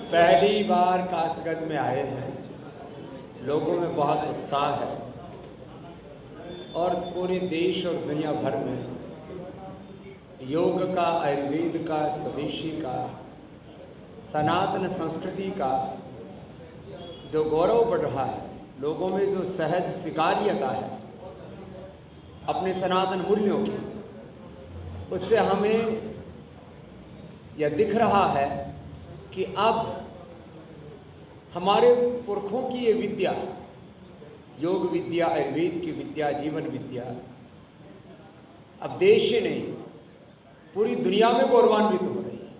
पहली बार कासगंज में आए हैं, लोगों में बहुत उत्साह है और पूरे देश और दुनिया भर में योग का, आयुर्वेद का, स्वदेशी का, सनातन संस्कृति का जो गौरव बढ़ रहा है, लोगों में जो सहज स्वीकार्यता है अपने सनातन मूल्यों की, उससे हमें यह दिख रहा है कि अब हमारे पुरखों की ये विद्या, योग विद्या, आयुर्वेद की विद्या, जीवन विद्या, अब देश ही नहीं पूरी दुनिया में गौरवान्वित हो रही है।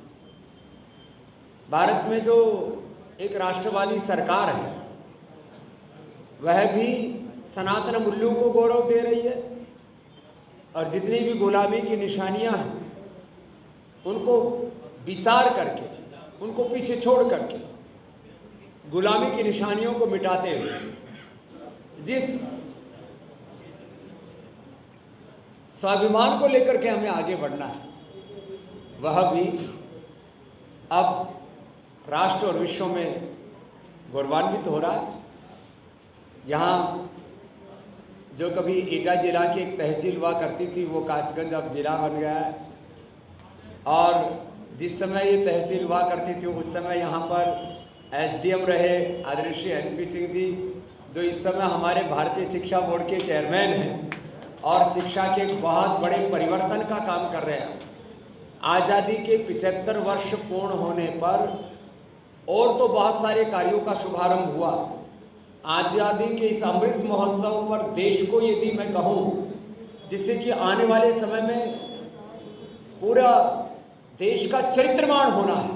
भारत में जो एक राष्ट्रवादी सरकार है वह भी सनातन मूल्यों को गौरव दे रही है और जितनी भी गुलामी की निशानियां हैं उनको विसार करके, उनको पीछे छोड़ करके, गुलामी की निशानियों को मिटाते हुए जिस स्वाभिमान को लेकर के हमें आगे बढ़ना है वह भी अब राष्ट्र और विश्व में गौरवान्वित हो रहा है। यहाँ जो कभी एटा जिला की एक तहसील हुआ करती थी वो कासगंज अब जिला बन गया है और जिस समय ये तहसील हुआ करती थी उस समय यहाँ पर एसडीएम रहे आदरणीय श्री एनपी सिंह जी, जो इस समय हमारे भारतीय शिक्षा बोर्ड के चेयरमैन हैं और शिक्षा के एक बहुत बड़े परिवर्तन का काम कर रहे हैं। आज़ादी के 75 वर्ष पूर्ण होने पर और तो बहुत सारे कार्यों का शुभारंभ हुआ। आज़ादी के इस अमृत महोत्सव पर देश को यदि मैं कहूँ, जिससे कि आने वाले समय में पूरा देश का चरित्रमान होना है,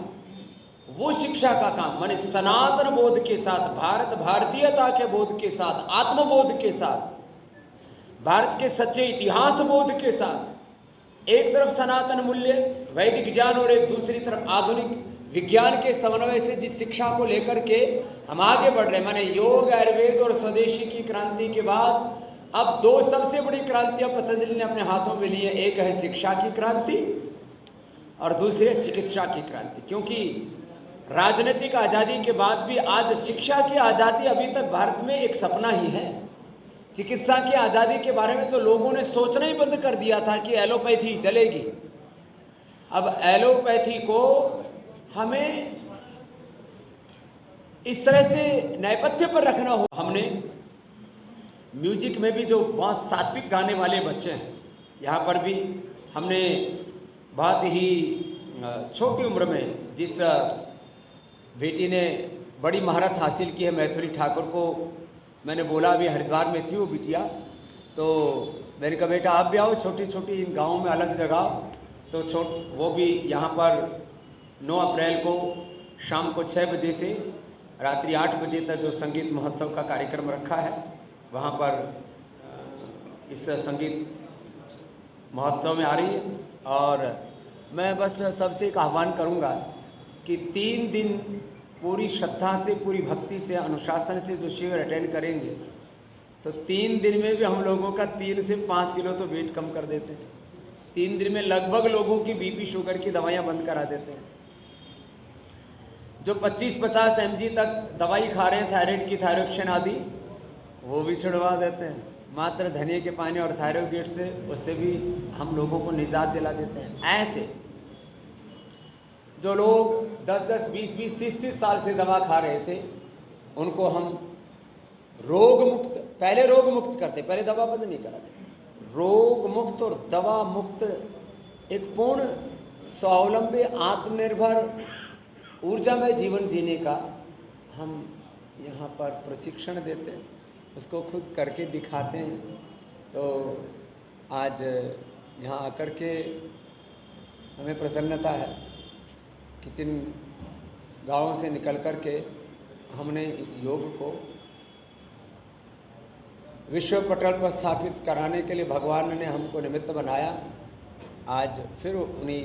वो शिक्षा का काम, माने सनातन बोध के साथ, भारत भारतीयता के बोध के साथ, आत्मबोध के साथ, भारत के सच्चे इतिहास बोध के साथ, एक तरफ सनातन मूल्य वैदिक ज्ञान और एक दूसरी तरफ आधुनिक विज्ञान के समन्वय से जिस शिक्षा को लेकर के हम आगे बढ़ रहे हैं, माने योग, आयुर्वेद और स्वदेशी की क्रांति के बाद अब दो सबसे बड़ी क्रांतियां पतंजलि ने अपने हाथों में ली है। एक है शिक्षा की क्रांति और दूसरी है चिकित्सा की क्रांति। क्योंकि राजनीतिक आज़ादी के बाद भी आज शिक्षा की आज़ादी अभी तक भारत में एक सपना ही है। चिकित्सा की आज़ादी के बारे में तो लोगों ने सोचना ही बंद कर दिया था कि एलोपैथी चलेगी। अब एलोपैथी को हमें इस तरह से नेपथ्य पर रखना हो। हमने म्यूजिक में भी जो बहुत सात्विक गाने वाले बच्चे हैं, यहाँ पर भी हमने बहुत ही छोटी उम्र में जिस बेटी ने बड़ी महारत हासिल की है, मैथिली ठाकुर को मैंने बोला, अभी हरिद्वार में थी वो बिटिया, तो मैंने कहा बेटा आप भी आओ, छोटी छोटी इन गाँव में अलग जगह, तो वो भी यहाँ पर 9 अप्रैल को शाम को 6 बजे से रात्रि 8 बजे तक जो संगीत महोत्सव का कार्यक्रम रखा है, वहाँ पर इस संगीत महोत्सव में आ रही है। और मैं बस सबसे एक आह्वान करूँगा कि 3 दिन पूरी श्रद्धा से, पूरी भक्ति से, अनुशासन से जो शिविर अटेंड करेंगे तो 3 दिन में भी हम लोगों का 3 से 5 किलो तो वेट कम कर देते हैं। 3 दिन में लगभग लोगों की बीपी शुगर की दवाइयाँ बंद करा देते हैं। जो 25-50 mg तक दवाई खा रहे हैं थायराइड की, थायरोक्सिन आदि, वो भी छुड़वा देते हैं। मात्र धनिए के पानी और थायरोगेट से, उससे भी हम लोगों को निजात दिला देते हैं। ऐसे जो लोग 10-10, 20-20, 30-30 साल से दवा खा रहे थे, उनको हम रोग मुक्त, पहले रोग मुक्त करते, पहले दवा बंद नहीं कराते। रोग मुक्त और दवा मुक्त एक पूर्ण स्वावलंबी, आत्मनिर्भर, ऊर्जामय जीवन जीने का हम यहाँ पर प्रशिक्षण देते हैं, उसको खुद करके दिखाते हैं। तो आज यहाँ आकर के हमें प्रसन्नता है कि जिन गाँवों से निकल कर के हमने इस योग को विश्व पटल पर स्थापित कराने के लिए भगवान ने हमको निमित्त बनाया। आज फिर उन्हीं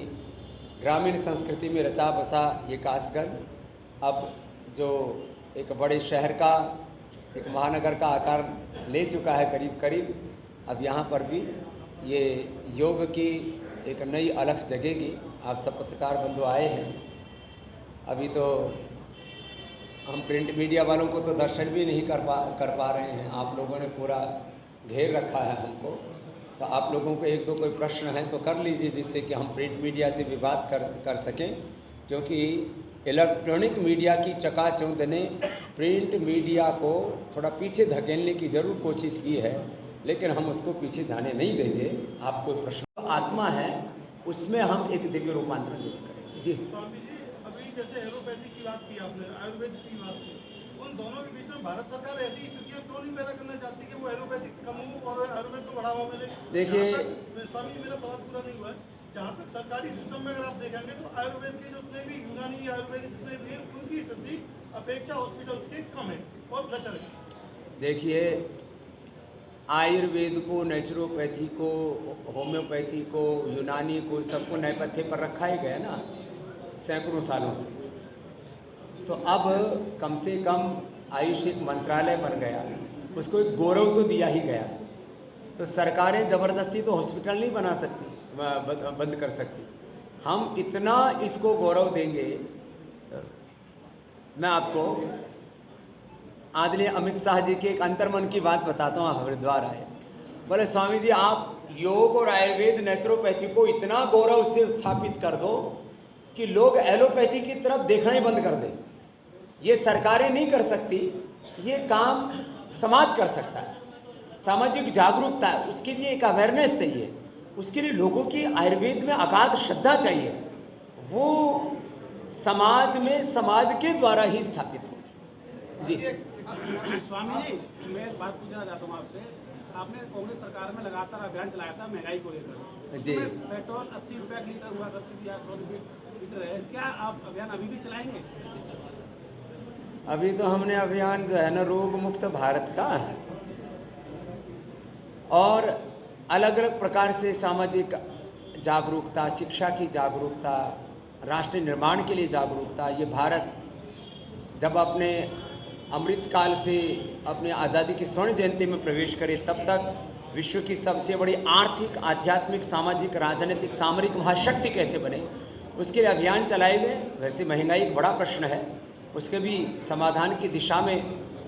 ग्रामीण संस्कृति में रचा बसा ये कासगंज अब जो एक बड़े शहर का, एक महानगर का आकार ले चुका है करीब करीब, अब यहाँ पर भी ये योग की एक नई अलख जगेगी। आप सब पत्रकार बंधु आए हैं, अभी तो हम प्रिंट मीडिया वालों को तो दर्शन भी नहीं कर पा रहे हैं। आप लोगों ने पूरा घेर रखा है हमको, तो आप लोगों को एक दो कोई प्रश्न है तो कर लीजिए, जिससे कि हम प्रिंट मीडिया से भी बात कर सकें, क्योंकि इलेक्ट्रॉनिक मीडिया की चकाचौंध ने प्रिंट मीडिया को थोड़ा पीछे धकेलने की ज़रूर कोशिश की है, लेकिन हम उसको पीछे जाने नहीं देंगे। आप कोई प्रश्न आत्मा है उसमें हम एक दिव्य रूपांतरण जरूर करेंगे। जी स्वामी जी, अभी जैसे एलोपैथी की बात की आपने, आयुर्वेद की बात की, उन दोनों के बीच में भारत सरकार ऐसी स्थितियां क्यों नहीं पैदा करना चाहती कि वो एलोपैथिक कम हो और आयुर्वेद को बढ़ावा मिले? देखिए स्वामी जी, मेरा सवाल पूरा नहीं हुआ है। जहाँ तक सरकारी सिस्टम में अगर आप देखेंगे तो आयुर्वेद के जितने भी यूनानी आयुर्वेद जितने भी हैं उनकी स्थिति अपेक्षा हॉस्पिटल्स के कम है और लचर है। देखिए, आयुर्वेद को, नेचुरोपैथी को, होम्योपैथी को, यूनानी को, सबको नए पत्थे पर रखा ही गया ना सैकड़ों सालों से। तो अब कम से कम आयुष एक मंत्रालय बन गया, उसको एक गौरव तो दिया ही गया। तो सरकारें ज़बरदस्ती तो हॉस्पिटल नहीं बना सकती, बंद कर सकती। हम इतना इसको गौरव देंगे। मैं आपको आदरणीय अमित शाह जी के एक अंतर्मन की बात बताता हूँ। हरिद्वार आए, बोले स्वामी जी आप योग और आयुर्वेद नेचुरोपैथी को इतना गौरव से स्थापित कर दो कि लोग एलोपैथी की तरफ देखना ही बंद कर दें। ये सरकारें नहीं कर सकती, ये काम समाज कर सकता है। सामाजिक जागरूकता है, उसके लिए एक अवेयरनेस चाहिए, उसके लिए लोगों की आयुर्वेद में अगाध श्रद्धा चाहिए। वो समाज में समाज के द्वारा ही स्थापित हो। जी स्वामी जी, मैं बात पूछना चाहता हूँ आपसे। आपने कांग्रेस सरकार में लगातार अभियान चलाया था महंगाई को लेकर। जी, पेट्रोल 80 रुपये लीटर हुआ करती थी, 100 रुपये लीटर है। क्या आप अभियान अभी भी चलाएंगे? अभी तो हमने अभियान जो है ना रोग मुक्त भारत का, और अलग अलग प्रकार से सामाजिक जागरूकता, शिक्षा की जागरूकता, राष्ट्र निर्माण के लिए जागरूकता। ये भारत जब अपने अमृतकाल से अपने आज़ादी की स्वर्ण जयंती में प्रवेश करे, तब तक विश्व की सबसे बड़ी आर्थिक, आध्यात्मिक, सामाजिक, राजनीतिक, सामरिक महाशक्ति कैसे बने, उसके लिए अभियान चलाए गए। वैसे महंगाई एक बड़ा प्रश्न है, उसके भी समाधान की दिशा में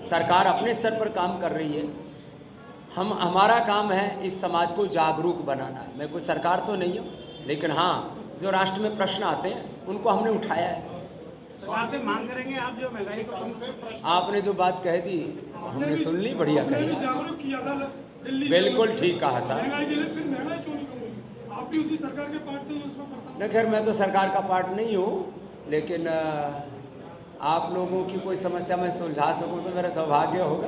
सरकार अपने स्तर पर काम कर रही है। हमारा काम है इस समाज को जागरूक बनाना। मैं कोई सरकार तो नहीं हूँ, लेकिन हाँ, जो राष्ट्र में प्रश्न आते हैं उनको हमने उठाया है। सरकार से मांग करेंगे आप जो महंगाई को कम करें? आपने जो बात कह दी हमने सुन ली, बढ़िया कही, जागरूक किया था दिल्ली, बिल्कुल ठीक कहा साहब। महंगाई के लिए, फिर महंगाई क्यों नहीं कम होगी? आप भी उसी सरकार के पार्ट थे, उसमें पड़ता नहीं, खैर मैं तो सरकार का पार्ट नहीं हूँ, लेकिन आप लोगों की कोई समस्या मैं सुलझा सकूँ तो मेरा सौभाग्य होगा।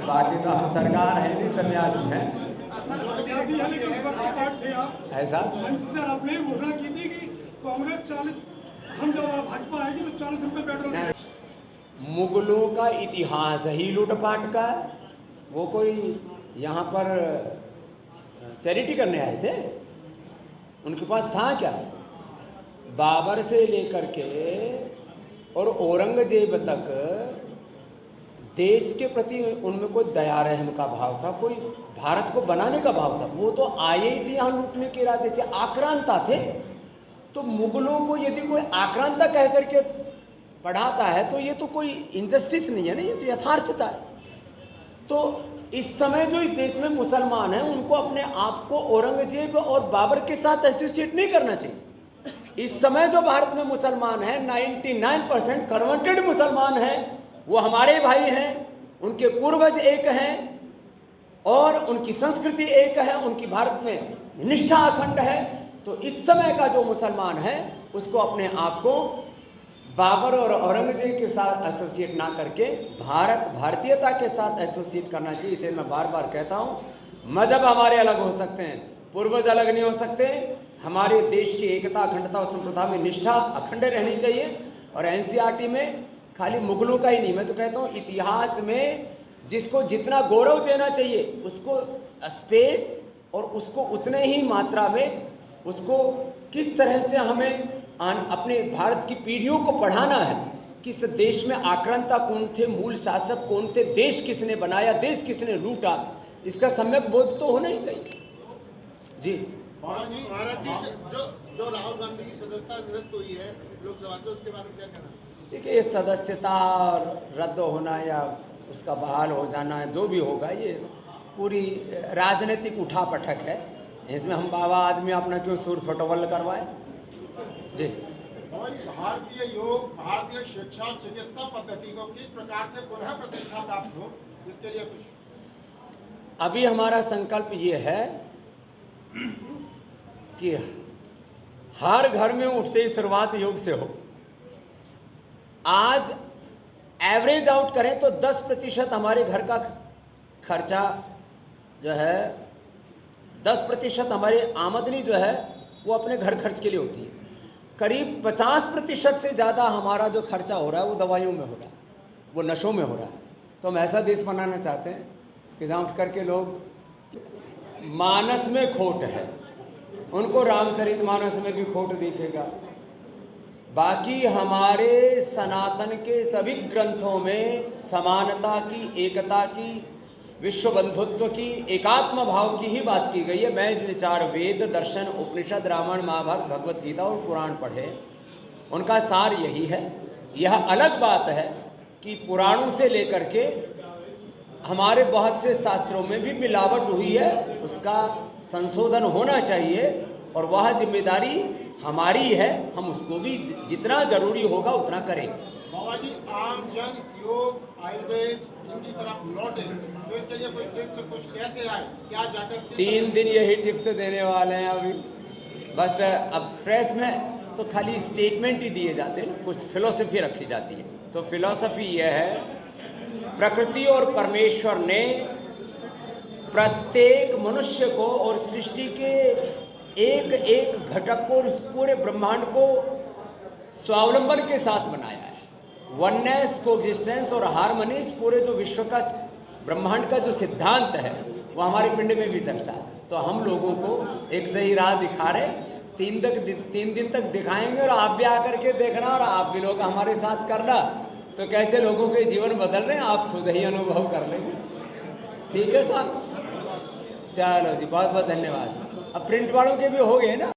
बाकी तो हम सरकार है नहीं, सन्यासी हैं। ऐसा मंच से आपने घोषणा की थी कि कांग्रेस 40, हम जब भाजपा आएगी तो 40 रुपये पेट्रोल। मुगलों का इतिहास ही लूटपाट का। वो कोई यहाँ पर चैरिटी करने आए थे? उनके पास था क्या? बाबर से लेकर के और औरंगजेब तक देश के प्रति उनमें कोई दया रहम का भाव था, कोई भारत को बनाने का भाव था। वो तो आए ही थे यहाँ लूटने के इरादे से, आक्रांता थे। तो मुगलों को यदि कोई आक्रांता कह करके पढ़ाता है तो ये तो कोई इनजस्टिस नहीं है ना, ये तो यथार्थता है। तो इस समय जो इस देश में मुसलमान हैं उनको अपने आप को औरंगजेब और बाबर के साथ एसोसिएट नहीं करना चाहिए। इस समय जो भारत में मुसलमान हैं 99% कन्वर्टेड मुसलमान हैं, वो हमारे भाई हैं, उनके पूर्वज एक हैं और उनकी संस्कृति एक है, उनकी भारत में निष्ठा अखंड है। तो इस समय का जो मुसलमान है उसको अपने आप को बाबर और औरंगजेब के साथ एसोसिएट ना करके भारतीयता के साथ एसोसिएट करना चाहिए। इसलिए मैं बार बार कहता हूँ, मजहब हमारे अलग हो सकते हैं, पूर्वज अलग नहीं हो सकते। हमारे देश की एकता, अखंडता और संप्रभुता में निष्ठा अखंड रहनी चाहिए। और एनसीईआरटी में खाली मुगलों का ही नहीं, मैं तो कहता हूँ इतिहास में जिसको जितना गौरव देना चाहिए उसको स्पेस और उसको उतने ही मात्रा में उसको किस तरह से हमें अपने भारत की पीढ़ियों को पढ़ाना है। किस देश में आक्रांता कौन थे, मूल शासक कौन थे, देश किसने बनाया, देश किसने लूटा, इसका सम्यक बोध तो होना ही चाहिए। जी महाराज जी, जो राहुल गांधी की सदस्यता निरस्त हुई है लोकसभा से, उसके बारे में क्या कहना? देखिए, ये सदस्यता रद्द होना या उसका बहाल हो जाना जो भी होगा, ये पूरी राजनीतिक उठापटक है। इसमें हम बाबा आदमी अपना क्यों सुर फटोवल करवाए जी। और भारतीय योग, भारतीय शिक्षा चिकित्सा पद्धति को किस प्रकार से पुनः प्रतिष्ठा प्राप्त हो, इसके लिए कुछ? अभी हमारा संकल्प ये है कि हर घर में उठते ही शुरुआत योग से हो। आज एवरेज आउट करें तो 10% हमारे घर का खर्चा जो है, 10% हमारी आमदनी जो है वो अपने घर खर्च के लिए होती है। करीब 50% से ज़्यादा हमारा जो खर्चा हो रहा है वो दवाइयों में हो रहा है, वो नशों में हो रहा है। तो हम ऐसा देश बनाना चाहते हैं कि जहाँ उठ करके लोग, मानस में खोट है उनको रामचरितमानस में भी खोट दिखेगा, बाकी हमारे सनातन के सभी ग्रंथों में समानता की, एकता की, विश्व बंधुत्व की, एकात्म भाव की ही बात की गई है। मैं विचार वेद, दर्शन, उपनिषद, रामायण, महाभारत, भगवत गीता और पुराण पढ़े, उनका सार यही है। यह अलग बात है कि पुराणों से लेकर के हमारे बहुत से शास्त्रों में भी मिलावट हुई है, उसका संशोधन होना चाहिए और वह जिम्मेदारी हमारी है। हम उसको भी जितना जरूरी होगा उतना करेंगे। बाबा जी, आम जन योग, आयुर्वेद इनकी तरफ लौटे तो इसके लिए कुछ टिप्स, कुछ कैसे आए, क्या जाकर 3 दिन यही टिप्स देने वाले हैं अभी। बस अब प्रेस में तो खाली स्टेटमेंट ही दिए जाते हैं, कुछ फिलॉसफी रखी जाती है। तो फिलॉसफी यह है, प्रकृति और परमेश्वर ने प्रत्येक मनुष्य को और सृष्टि के एक एक घटक को, पूरे ब्रह्मांड को स्वावलंबन के साथ बनाया है। वननेस, कोएग्जिस्टेंस और हार्मनी, पूरे जो विश्व का ब्रह्मांड का जो सिद्धांत है वो हमारे पिंड में भी चलता है। तो हम लोगों को एक सही राह दिखा रहे, 3 दिन तक दिखाएंगे और आप भी आकर के देखना और आप भी लोग हमारे साथ करना, तो कैसे लोगों के जीवन बदल रहे हैं आप खुद ही अनुभव कर लेंगे। ठीक है साहब, चलो जी, बहुत बहुत धन्यवाद। अब प्रिंट वालों के भी हो गए ना।